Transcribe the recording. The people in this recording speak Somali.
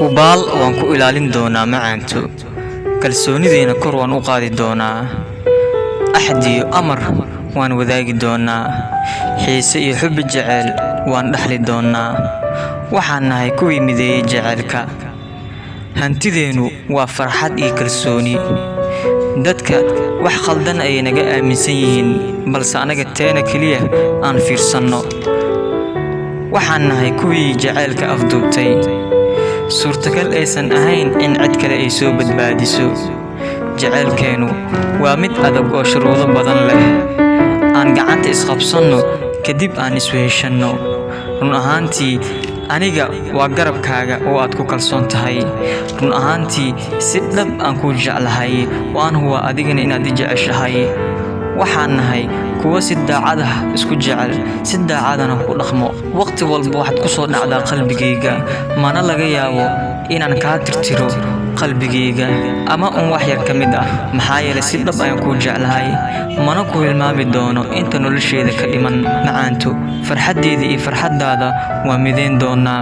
hubaal waan ku ilaalin doonaa macaanto kalsoonideena kor waan u qaadi doonaa axdiyo amar waan wadaagi doonaa xiise iyo xubbi jecel waan dhaxli doonaa waxaan nahay kuwii mideeyay jecelka hantideenu waa farxad iyo kalsooni dadka wax khaldan ay naga aaminsan yihiin balse anaga teena kaliya aan fiirsanno waxaan nahay kuwii jecelka afduubtay suurtagal aysan ahayn in cid kale ay soo badbaadiso jecelkeenu waa mid adag oo shuruudo badan leh aan gacanta isqabsanno kadib aan isweheshanno run ahaantii aniga waa garabkaaga oo aad ku kalsoon tahay run ahaantii si dhab aan ku jeclahay waan huwa adigana inaad i jeceshahay waxaan nahay kuwa si daacad ah isku jecel si daacadana ku dhaqmo waqti walba waxaad ku soo dhacdaa qalbigayga mana laga yaabo inaan kaa tirtiro qalbigayga ama wax yar ka mid ah maxaa yeelay si dhab ayaan ku jeclahay mana ku hilmaami doono inta nolosheeda ka dhiman macaanto farxadeeda iyo farxadaada waa mideyn doonaa